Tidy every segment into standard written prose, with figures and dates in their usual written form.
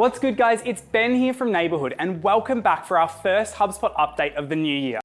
What's good, guys? It's Ben here from Neighbourhood, and welcome back for our first HubSpot update of the new year.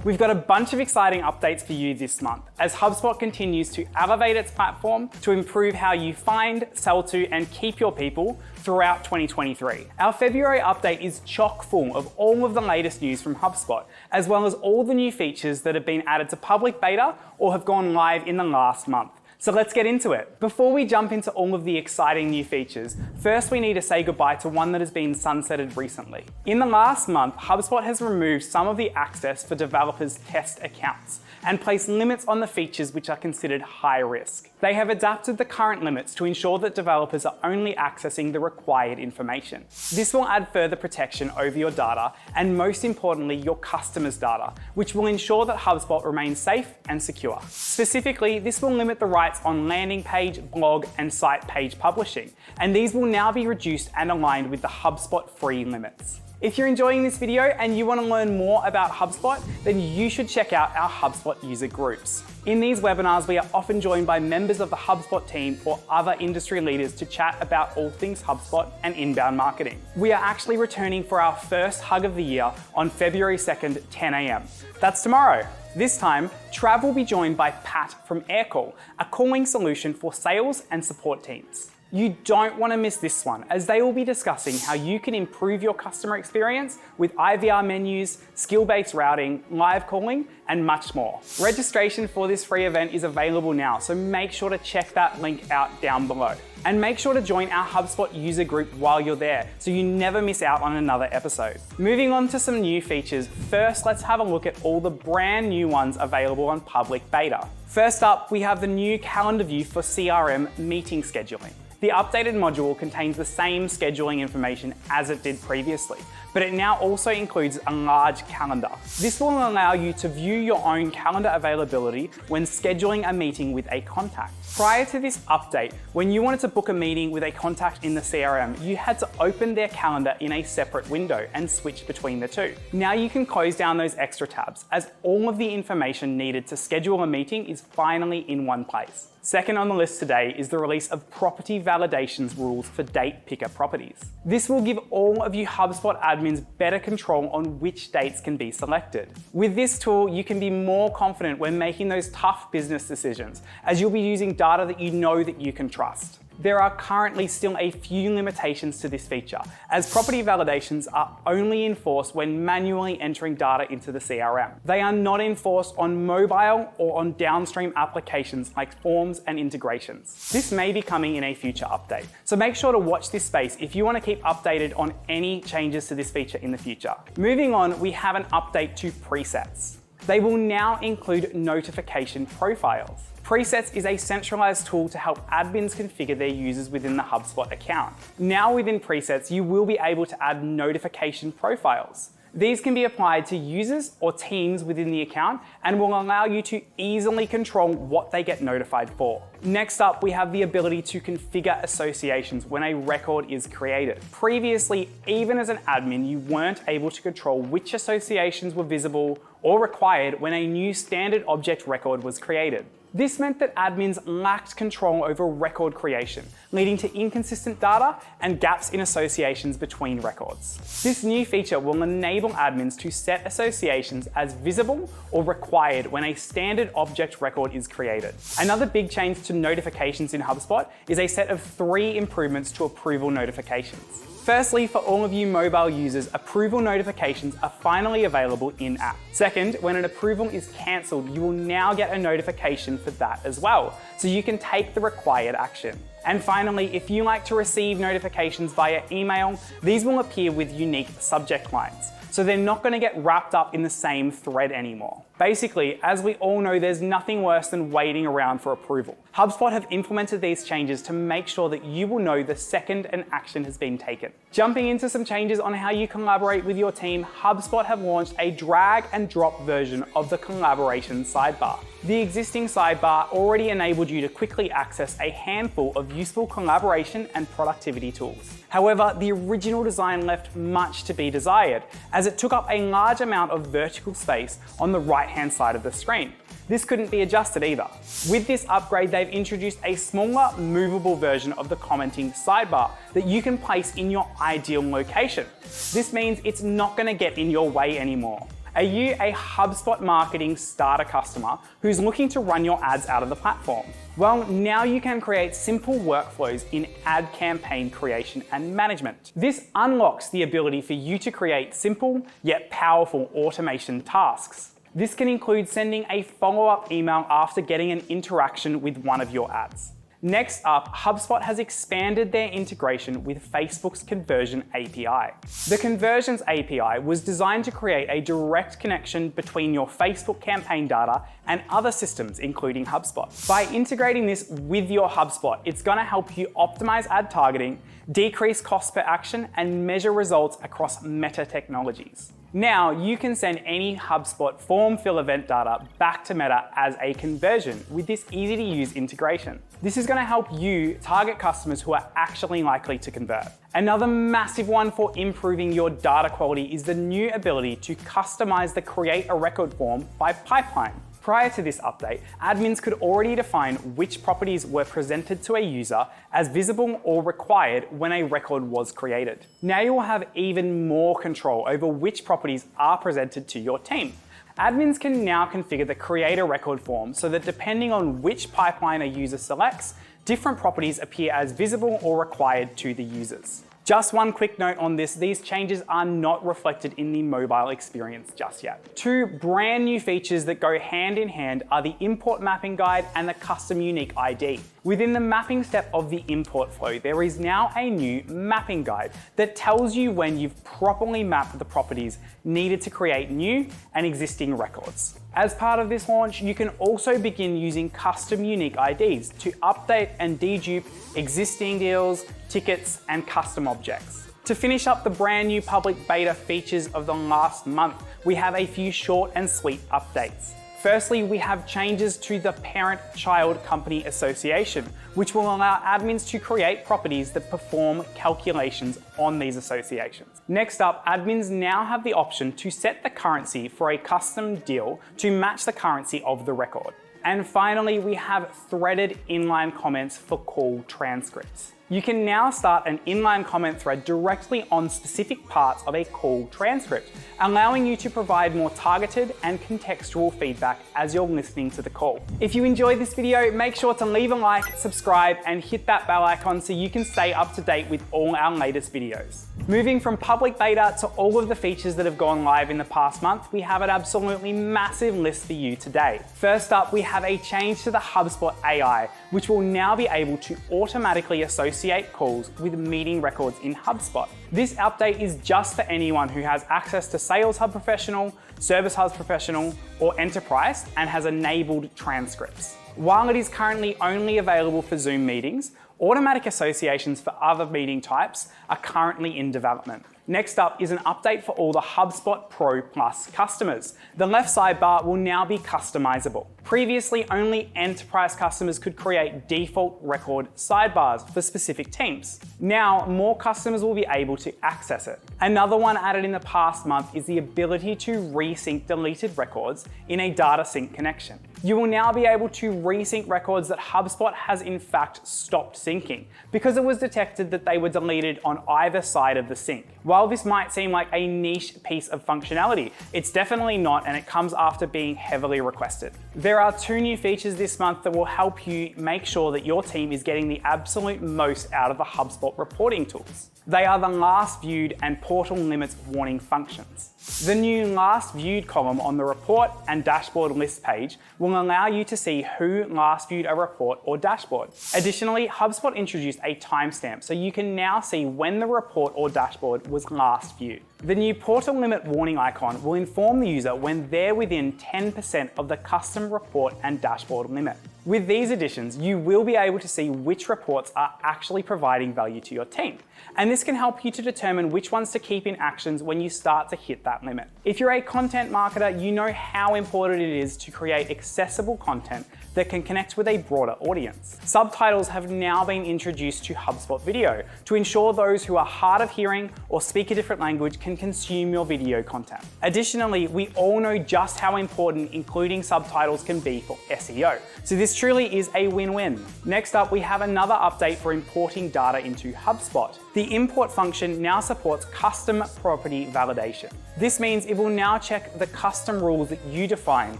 We've got a bunch of exciting updates for you this month as HubSpot continues to elevate its platform to improve how you find, sell to, and keep your people throughout 2023. Our February update is chock full of all of the latest news from HubSpot, as well as all the new features that have been added to public beta or have gone live in the last month. So let's get into it. Before we jump into all of the exciting new features, first we need to say goodbye to one that has been sunsetted recently. In the last month, HubSpot has removed some of the access for developers' test accounts and placed limits on the features which are considered high risk. They have adapted the current limits to ensure that developers are only accessing the required information. This will add further protection over your data and, most importantly, your customers' data, which will ensure that HubSpot remains safe and secure. Specifically, this will limit the rights on landing page, blog, and site page publishing, and these will now be reduced and aligned with the HubSpot free limits. If you're enjoying this video and you want to learn more about HubSpot, then you should check out our HubSpot user groups. In these webinars, we are often joined by members of the HubSpot team or other industry leaders to chat about all things HubSpot and inbound marketing. We are actually returning for our first hug of the year on February 2nd, 10 a.m. That's tomorrow. This time, Trav will be joined by Pat from Aircall, a calling solution for sales and support teams. You don't want to miss this one, as they will be discussing how you can improve your customer experience with IVR menus, skill-based routing, live calling, and much more. Registration for this free event is available now, so make sure to check that link out down below. And make sure to join our HubSpot user group while you're there, so you never miss out on another episode. Moving on to some new features, first let's have a look at all the brand new ones available on public beta. First up, we have the new calendar view for CRM meeting scheduling. The updated module contains the same scheduling information as it did previously, but it now also includes a large calendar. This will allow you to view your own calendar availability when scheduling a meeting with a contact. Prior to this update, when you wanted to book a meeting with a contact in the CRM, you had to open their calendar in a separate window and switch between the two. Now you can close down those extra tabs, as all of the information needed to schedule a meeting is finally in one place. Second on the list today is the release of property validations rules for date picker properties. This will give all of you HubSpot admins better control on which dates can be selected. With this tool, you can be more confident when making those tough business decisions, as you'll be using data that you know that you can trust. There are currently still a few limitations to this feature, as property validations are only enforced when manually entering data into the CRM. They are not enforced on mobile or on downstream applications like forms and integrations. This may be coming in a future update, so make sure to watch this space if you want to keep updated on any changes to this feature in the future. Moving on, we have an update to presets. They will now include notification profiles. Presets is a centralized tool to help admins configure their users within the HubSpot account. Now within presets, you will be able to add notification profiles. These can be applied to users or teams within the account and will allow you to easily control what they get notified for. Next up, we have the ability to configure associations when a record is created. Previously, even as an admin, you weren't able to control which associations were visible or required when a new standard object record was created. This meant that admins lacked control over record creation, leading to inconsistent data and gaps in associations between records. This new feature will enable admins to set associations as visible or required when a standard object record is created. Another big change to notifications in HubSpot is a set of 3 improvements to approval notifications. Firstly, for all of you mobile users, approval notifications are finally available in-app. Second, when an approval is cancelled, you will now get a notification for that as well, so you can take the required action. And finally, if you like to receive notifications via email, these will appear with unique subject lines, so they're not going to get wrapped up in the same thread anymore. Basically, as we all know, there's nothing worse than waiting around for approval. HubSpot have implemented these changes to make sure that you will know the second an action has been taken. Jumping into some changes on how you collaborate with your team, HubSpot have launched a drag and drop version of the collaboration sidebar. The existing sidebar already enabled you to quickly access a handful of useful collaboration and productivity tools. However, the original design left much to be desired, as it took up a large amount of vertical space on the right-hand side of the screen. This couldn't be adjusted either. With this upgrade, they've introduced a smaller, movable version of the commenting sidebar that you can place in your ideal location. This means it's not going to get in your way anymore. Are you a HubSpot marketing starter customer who's looking to run your ads out of the platform? Well, now you can create simple workflows in ad campaign creation and management. This unlocks the ability for you to create simple yet powerful automation tasks. This can include sending a follow-up email after getting an interaction with one of your ads. Next up, HubSpot has expanded their integration with Facebook's Conversion API. The Conversions API was designed to create a direct connection between your Facebook campaign data and other systems, including HubSpot. By integrating this with your HubSpot, it's going to help you optimize ad targeting, decrease cost per action, and measure results across meta technologies. Now you can send any HubSpot form fill event data back to Meta as a conversion with this easy to use integration. This is going to help you target customers who are actually likely to convert. Another massive one for improving your data quality is the new ability to customize the create a record form by pipeline. Prior to this update, admins could already define which properties were presented to a user as visible or required when a record was created. Now you will have even more control over which properties are presented to your team. Admins can now configure the create a record form so that depending on which pipeline a user selects, different properties appear as visible or required to the users. Just one quick note on this, these changes are not reflected in the mobile experience just yet. Two brand new features that go hand in hand are the import mapping guide and the custom unique ID. Within the mapping step of the import flow, there is now a new mapping guide that tells you when you've properly mapped the properties needed to create new and existing records. As part of this launch, you can also begin using custom unique IDs to update and dedupe existing deals, tickets, and custom objects. To finish up the brand new public beta features of the last month, we have a few short and sweet updates. Firstly, we have changes to the parent-child company association, which will allow admins to create properties that perform calculations on these associations. Next up, admins now have the option to set the currency for a custom deal to match the currency of the record. And finally, we have threaded inline comments for call transcripts. You can now start an inline comment thread directly on specific parts of a call transcript, allowing you to provide more targeted and contextual feedback as you're listening to the call. If you enjoyed this video, make sure to leave a like, subscribe, and hit that bell icon so you can stay up to date with all our latest videos. Moving from public beta to all of the features that have gone live in the past month, we have an absolutely massive list for you today. First up, we have a change to the HubSpot AI, which will now be able to automatically associate calls with meeting records in HubSpot. This update is just for anyone who has access to Sales Hub Professional, Service Hub Professional, or Enterprise and has enabled transcripts. While it is currently only available for Zoom meetings, automatic associations for other meeting types are currently in development. Next up is an update for all the HubSpot Pro Plus customers. The left sidebar will now be customizable. Previously, only enterprise customers could create default record sidebars for specific teams. Now, more customers will be able to access it. Another one added in the past month is the ability to resync deleted records in a data sync connection. You will now be able to resync records that HubSpot has in fact stopped syncing because it was detected that they were deleted on either side of the sync. While this might seem like a niche piece of functionality, it's definitely not, and it comes after being heavily requested. There are two new features this month that will help you make sure that your team is getting the absolute most out of the HubSpot reporting tools. They are the last viewed and portal limits warning functions. The new last viewed column on the report and dashboard list page will allow you to see who last viewed a report or dashboard. Additionally, HubSpot introduced a timestamp so you can now see when the report or dashboard was last viewed. The new portal limit warning icon will inform the user when they're within 10% of the custom report and dashboard limit. With these additions, you will be able to see which reports are actually providing value to your team. And this can help you to determine which ones to keep in actions when you start to hit that limit. If you're a content marketer, you know how important it is to create accessible content that can connect with a broader audience. Subtitles have now been introduced to HubSpot Video to ensure those who are hard of hearing or speak a different language can consume your video content. Additionally, we all know just how important including subtitles can be for SEO, so this truly is a win-win. Next up, we have another update for importing data into HubSpot. The import function now supports custom property validation. This means it will now check the custom rules that you define,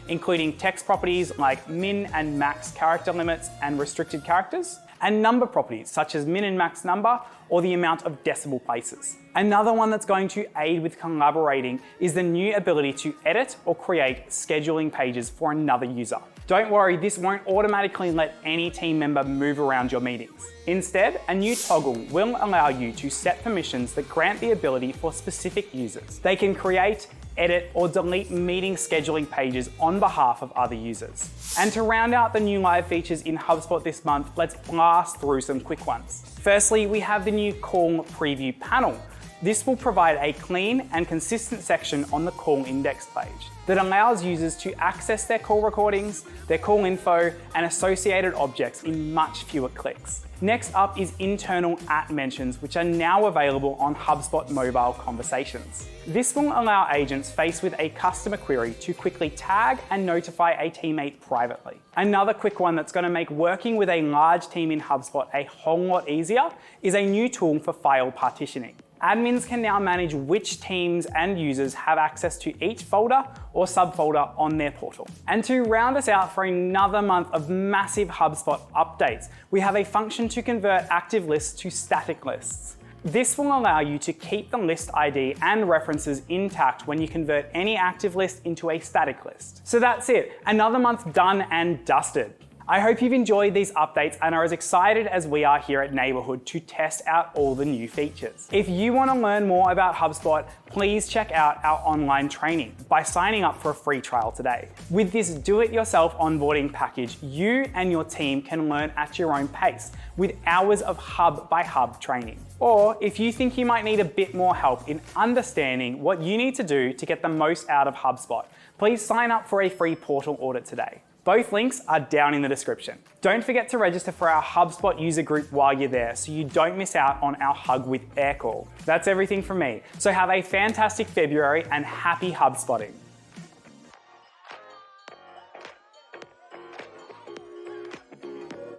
including text properties like min and max character limits and restricted characters, and number properties such as min and max number or the amount of decimal places. Another one that's going to aid with collaborating is the new ability to edit or create scheduling pages for another user. Don't worry, this won't automatically let any team member move around your meetings. Instead, a new toggle will allow you to set permissions that grant the ability for specific users. They can create, edit, or delete meeting scheduling pages on behalf of other users. And to round out the new live features in HubSpot this month, let's blast through some quick ones. Firstly, we have the new call preview panel. This will provide a clean and consistent section on the call index page that allows users to access their call recordings, their call info, and associated objects in much fewer clicks. Next up is internal @mentions, which are now available on HubSpot Mobile Conversations. This will allow agents faced with a customer query to quickly tag and notify a teammate privately. Another quick one that's going to make working with a large team in HubSpot a whole lot easier is a new tool for file partitioning. Admins can now manage which teams and users have access to each folder or subfolder on their portal. And to round us out for another month of massive HubSpot updates, we have a function to convert active lists to static lists. This will allow you to keep the list ID and references intact when you convert any active list into a static list. So that's it, another month done and dusted. I hope you've enjoyed these updates and are as excited as we are here at Neighbourhood to test out all the new features. If you want to learn more about HubSpot, please check out our online training by signing up for a free trial today. With this do-it-yourself onboarding package, you and your team can learn at your own pace with hours of hub by hub training. Or if you think you might need a bit more help in understanding what you need to do to get the most out of HubSpot, please sign up for a free portal audit today. Both links are down in the description. Don't forget to register for our HubSpot user group while you're there so you don't miss out on our Hug with Air call. That's everything from me. So have a fantastic February and happy HubSpotting.